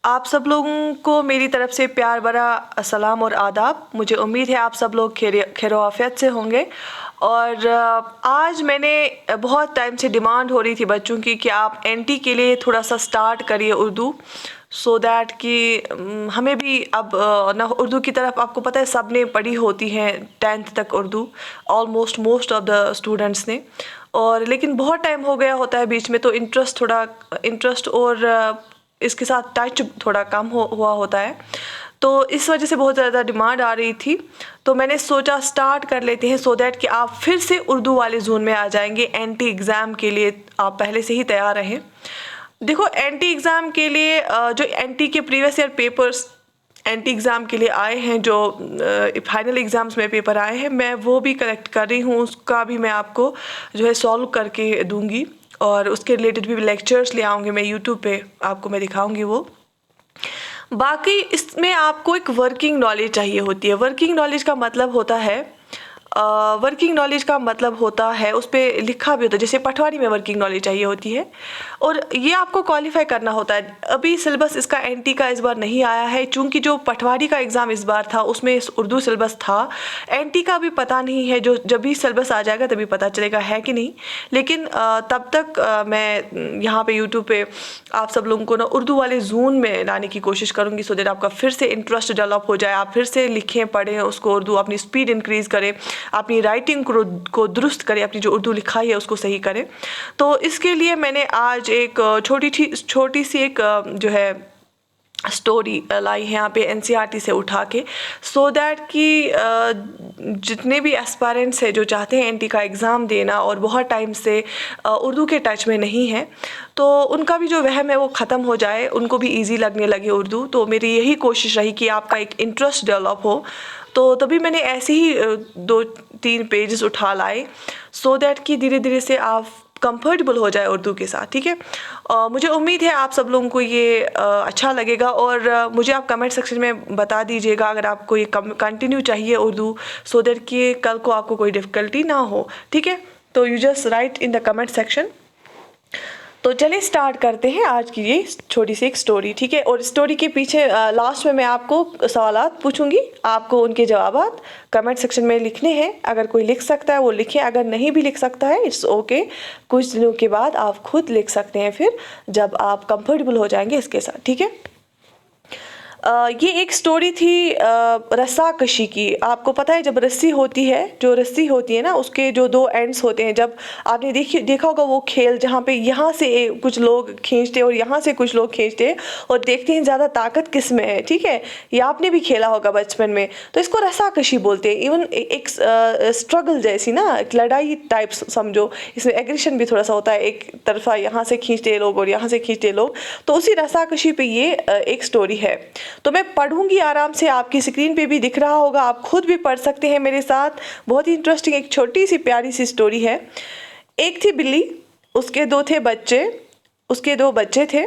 आप सब लोगों को मेरी तरफ से प्यार भरा सलाम और आदाब। मुझे उम्मीद है आप सब लोग खैर आफियत से होंगे। और आज मैंने बहुत टाइम से डिमांड हो रही थी बच्चों की कि आप एनटी के लिए थोड़ा सा स्टार्ट करिए उर्दू, सो दैट कि हमें भी अब ना उर्दू की तरफ, आपको पता है सब ने पढ़ी होती है 10th तक Urdu, almost most of the students ने। और लेकिन बहुत टाइम हो गया होता है बीच में, तो इंटरेस्ट और इसके साथ टच थोड़ा कम हुआ होता है, तो इस वजह से बहुत ज़्यादा डिमांड आ रही थी। तो मैंने सोचा स्टार्ट कर लेते हैं, सो दैट कि आप फिर से उर्दू वाले जोन में आ जाएंगे। एनटी एग्ज़ाम के लिए आप पहले से ही तैयार रहें। देखो, एनटी एग्ज़ाम के लिए जो एनटी के previous year papers NET exam के लिए आए हैं, जो फाइनल एग्ज़ाम्स में पेपर आए हैं, मैं वो भी कलेक्ट कर रही हूँ। उसका भी मैं आपको जो है सॉल्व करके दूंगी, और उसके रिलेटेड भी लेक्चर्स ले आऊँगी मैं यूट्यूब पे, आपको मैं दिखाऊंगी वो। बाकी इसमें आपको एक वर्किंग नॉलेज चाहिए होती है। वर्किंग नॉलेज का मतलब होता है उस पर लिखा भी होता है, जैसे पटवारी में वर्किंग नॉलेज चाहिए होती है, और ये आपको क्वालिफाई करना होता है। अभी सिलेबस इसका एनटी का इस बार नहीं आया है, चूंकि जो पटवारी का एग्ज़ाम इस बार था उसमें उर्दू सिलेबस था। एनटी का भी पता नहीं है, जो जब भी सिलेबस आ जाएगा तभी पता चलेगा है कि नहीं। लेकिन तब तक मैं यहाँ पे यूट्यूब पे आप सब लोगों को ना उर्दू वाले जोन में लाने की कोशिश करूँगी, सो दैट आपका फिर से इंटरेस्ट डेवलप हो जाए, आप फिर से लिखें पढ़ें उसको, उर्दू अपनी स्पीड इंक्रीज़ करें, अपनी राइटिंग को दुरुस्त करें, अपनी जो उर्दू लिखाई है उसको सही करें। तो इसके लिए मैंने आज एक छोटी सी एक जो है स्टोरी लाई है यहाँ पे एनसीईआरटी से उठा के, सो दैट कि जितने भी एस्पायरेंट्स हैं जो चाहते हैं एनटी का एग्ज़ाम देना और बहुत टाइम से उर्दू के टच में नहीं है, तो उनका भी जो वहम है वो ख़त्म हो जाए, उनको भी इजी लगने लगे उर्दू। तो मेरी यही कोशिश रही कि आपका एक इंटरेस्ट डेवलप हो, तो तभी मैंने ऐसे ही 2-3 पेजेस उठा लाए, सो दैट कि धीरे धीरे से आप कंफर्टेबल हो जाए उर्दू के साथ। ठीक है, मुझे उम्मीद है आप सब लोगों को ये अच्छा लगेगा, और मुझे आप कमेंट सेक्शन में बता दीजिएगा अगर आपको ये कंटिन्यू चाहिए उर्दू, सो दैट कि कल को आपको कोई डिफ़िकल्टी ना हो। ठीक है, तो you just right in the comment section. तो चलिए स्टार्ट करते हैं आज की ये छोटी सी एक स्टोरी। ठीक है, और स्टोरी के पीछे लास्ट में मैं आपको सवालात पूछूंगी, आपको उनके जवाबात कमेंट सेक्शन में लिखने हैं। अगर कोई लिख सकता है वो लिखे, अगर नहीं भी लिख सकता है इट्स ओके। कुछ दिनों के बाद आप खुद लिख सकते हैं, फिर जब आप कंफर्टेबल हो जाएंगे इसके साथ। ठीक है, ये एक स्टोरी थी रस्साकशी की। आपको पता है, जब रस्सी होती है, जो रस्सी होती है ना, उसके जो 2 एंड्स होते हैं, जब आपने देखा होगा वो खेल जहाँ पे यहाँ से कुछ लोग खींचते और यहाँ से कुछ लोग खींचते और देखते हैं ज़्यादा ताकत किस में है। ठीक है, ये आपने भी खेला होगा बचपन में, तो इसको रस्साकशी बोलते हैं। इवन एक स्ट्रगल जैसी ना, एक लड़ाई टाइप समझो, इसमें एग्रेशन भी थोड़ा सा होता है, एक तरफा यहाँ से खींचते लोग और यहाँ से खींचते लोग, तो उसी रस्साकशी पे ये एक स्टोरी है। तो मैं पढ़ूंगी आराम से, आपकी स्क्रीन पे भी दिख रहा होगा, आप खुद भी पढ़ सकते हैं मेरे साथ। बहुत ही इंटरेस्टिंग एक छोटी सी प्यारी सी स्टोरी है। एक थी बिल्ली, उसके 2 बच्चे थे।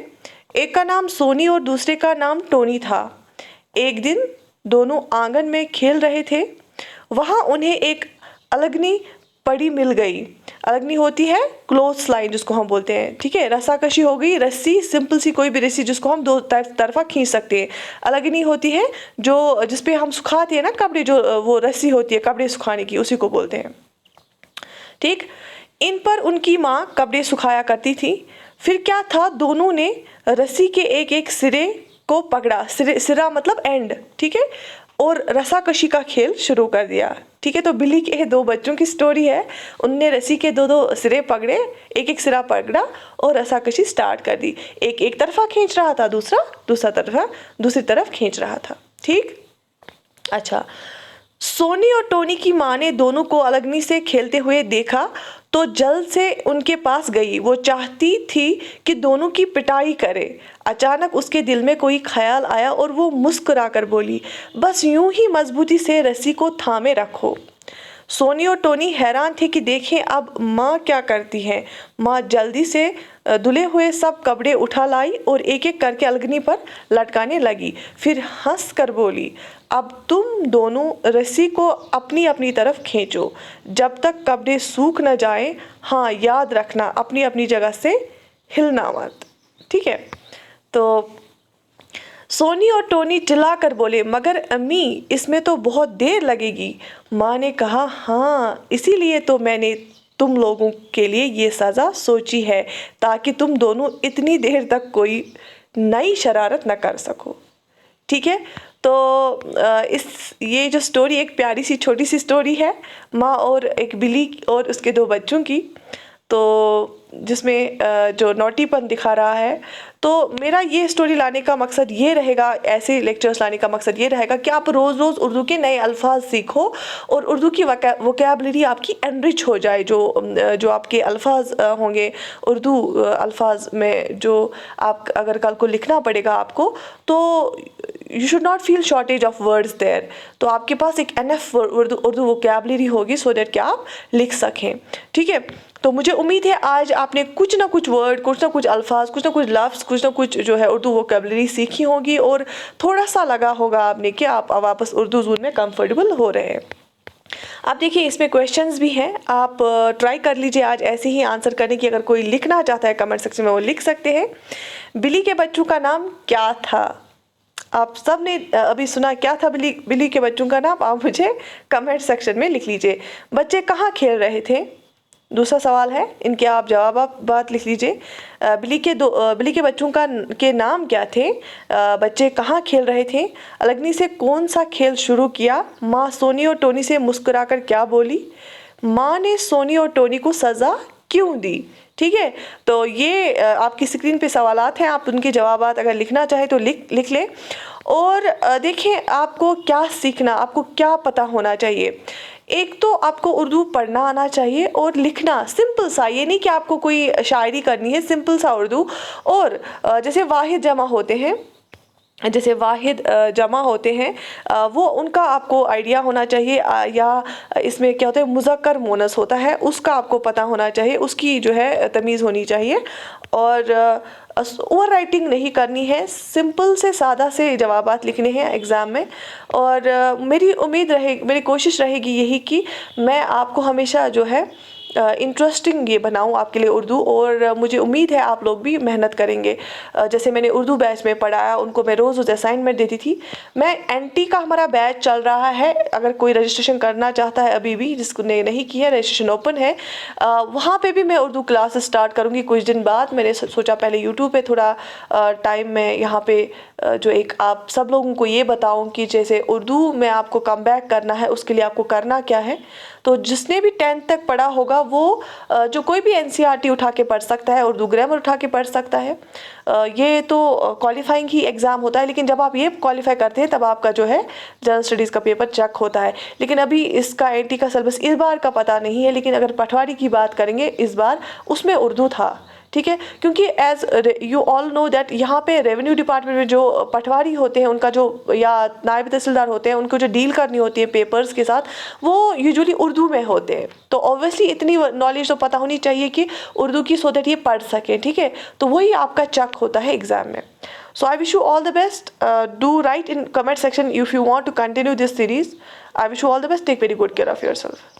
एक का नाम सोनी और दूसरे का नाम टोनी था। एक दिन दोनों आंगन में खेल रहे थे, वहां उन्हें एक अलगनी पड़ी मिल गई। अलगनी होती है क्लोथ लाइन जिसको हम बोलते हैं। ठीक है, रस्साकशी हो गई, रस्सी, सिंपल सी कोई भी रस्सी जिसको हम 2 तरफा खींच सकते हैं। अलगनी होती है जो जिसपे हम सुखाते हैं ना कपड़े, जो वो रस्सी होती है कपड़े सुखाने की, उसी को बोलते हैं। ठीक, इन पर उनकी माँ कपड़े सुखाया करती थी। फिर क्या था, दोनों ने रस्सी के एक एक सिरे को पकड़ा, सिरा मतलब एंड। ठीक है, और रस्साकशी का खेल शुरू कर दिया। ठीक है, तो बिल्ली के 2 बच्चों की स्टोरी है। उनने रस्सी के 2 सिरे पकड़े, एक एक सिरा पकड़ा और रस्साकशी स्टार्ट कर दी। एक तरफा खींच रहा था, दूसरी तरफ खींच रहा था। ठीक, अच्छा, सोनी और टोनी की माँ ने दोनों को अलगनी से खेलते हुए देखा तो जल्द से उनके पास गई। वो चाहती थी कि दोनों की पिटाई करे। अचानक उसके दिल में कोई ख्याल आया और वो मुस्कुराकर बोली, बस यूं ही मजबूती से रस्सी को थामे रखो। सोनी और टोनी हैरान थे कि देखें अब माँ क्या करती है। माँ जल्दी से धुले हुए सब कपड़े उठा लाई और एक एक करके अलगनी पर लटकाने लगी। फिर हंस कर बोली, अब तुम दोनों रस्सी को अपनी अपनी तरफ खींचो जब तक कपड़े सूख न जाएं। हाँ, याद रखना अपनी अपनी जगह से हिलना मत। ठीक है, तो सोनी और टोनी चिल्ला कर बोले, मगर अम्मी इसमें तो बहुत देर लगेगी। माँ ने कहा, हाँ इसीलिए तो मैंने तुम लोगों के लिए ये सज़ा सोची है, ताकि तुम दोनों इतनी देर तक कोई नई शरारत न कर सको। ठीक है, तो इस ये जो स्टोरी एक प्यारी सी छोटी सी स्टोरी है, माँ और एक बिल्ली और उसके 2 बच्चों की, तो जिसमें जो नोटीपन दिखा रहा है। तो मेरा ये स्टोरी लाने का मकसद ये रहेगा, ऐसे लेक्चर्स लाने का मकसद ये रहेगा कि आप रोज़ रोज़ उर्दू के नए अल्फाज सीखो और उर्दू की वोकैबलरी आपकी एनरिच हो जाए। जो आपके अल्फाज होंगे उर्दू अल्फाज में, जो आप अगर कल को लिखना पड़ेगा आपको, तो you should not feel shortage of words there. तो आपके पास एक एनफ उर्दू वोकैबलरी होगी सो दैट कि आप लिख सकें। ठीक है, तो मुझे उम्मीद है आज आपने कुछ ना कुछ वर्ड, कुछ ना कुछ अल्फाज, कुछ ना कुछ लफ्ज़, कुछ ना कुछ जो है उर्दू वोकैबलरी सीखी होगी और थोड़ा सा लगा होगा आपने कि आप वापस उर्दू ज़ोन में कंफर्टेबल हो रहे हैं। आप देखिए इसमें क्वेश्चंस भी हैं, आप ट्राई कर लीजिए आज ऐसे ही आंसर करने की। अगर कोई लिखना चाहता है कमेंट सेक्शन में वो लिख सकते हैं। बिल्ली के बच्चों का नाम क्या था? आप सब ने अभी सुना क्या था बिल्ली के बच्चों का नाम? आप मुझे कमेंट सेक्शन में लिख लीजिए। बच्चे कहाँ खेल रहे थे? दूसरा सवाल है, इनके आप बात लिख लीजिए। बिल्ली के बच्चों के नाम क्या थे? बच्चे कहाँ खेल रहे थे? अलगनी से कौन सा खेल शुरू किया? माँ सोनी और टोनी से मुस्कुराकर क्या बोली? माँ ने सोनी और टोनी को सज़ा क्यों दी? ठीक है, तो ये आपकी स्क्रीन पे सवालात हैं, आप उनके जवाबात अगर लिखना चाहें तो लिख लें। और देखें आपको क्या सीखना, आपको क्या पता होना चाहिए। एक तो आपको उर्दू पढ़ना आना चाहिए और लिखना सिंपल सा, ये नहीं कि आपको कोई शायरी करनी है, सिंपल सा उर्दू। और जैसे वाहिद जमा होते हैं, वो उनका आपको आइडिया होना चाहिए। या इसमें क्या होता है, मुज़क्कर मोनस होता है, उसका आपको पता होना चाहिए, उसकी जो है तमीज़ होनी चाहिए। और ओवर राइटिंग नहीं करनी है, सिंपल से सादा से जवाबात लिखने हैं एग्ज़ाम में। और मेरी कोशिश रहेगी यही कि मैं आपको हमेशा जो है इंटरेस्टिंग ये बनाऊं आपके लिए उर्दू। और मुझे उम्मीद है आप लोग भी मेहनत करेंगे। जैसे मैंने उर्दू बैच में पढ़ाया, उनको मैं रोज़ असाइनमेंट देती थी। मैं एनटी का हमारा बैच चल रहा है, अगर कोई रजिस्ट्रेशन करना चाहता है अभी भी, जिसको नहीं किया, रजिस्ट्रेशन ओपन है। वहाँ पे भी मैं उर्दू क्लासेस स्टार्ट करूँगी कुछ दिन बाद। मैंने सोचा पहले यूट्यूब पे थोड़ा टाइम में यहाँ पे जो एक आप सब लोगों को ये बताऊँ कि जैसे उर्दू में आपको कम बैक करना है, उसके लिए आपको करना क्या है। तो जिसने भी 10th तक पढ़ा होगा वो जो कोई भी एनसीईआरटी उठा के पढ़ सकता है, उर्दू ग्रामर उठा के पढ़ सकता है। ये तो क्वालिफाइंग ही एग्ज़ाम होता है, लेकिन जब आप ये क्वालिफाई करते हैं तब आपका जो है जनरल स्टडीज़ का पेपर चेक होता है। लेकिन अभी इसका एनटी का सिलेबस इस बार का पता नहीं है, लेकिन अगर पटवारी की बात करेंगे इस बार उसमें उर्दू था। ठीक है, क्योंकि as you all know that यहाँ पे रेवेन्यू डिपार्टमेंट में जो पटवारी होते हैं, उनका जो या नायब तहसीलदार होते हैं, उनको जो डील करनी होती है पेपर्स के साथ, वो यूजुअली उर्दू में होते हैं। तो ऑब्वियसली इतनी नॉलेज तो पता होनी चाहिए कि उर्दू की, सो दैट ये पढ़ सकें। ठीक है, तो वही आपका चेक होता है एग्जाम में। So I wish you all the best. Do write in comment section if you want to continue this series. I wish you all the best. Take very good care of yourself.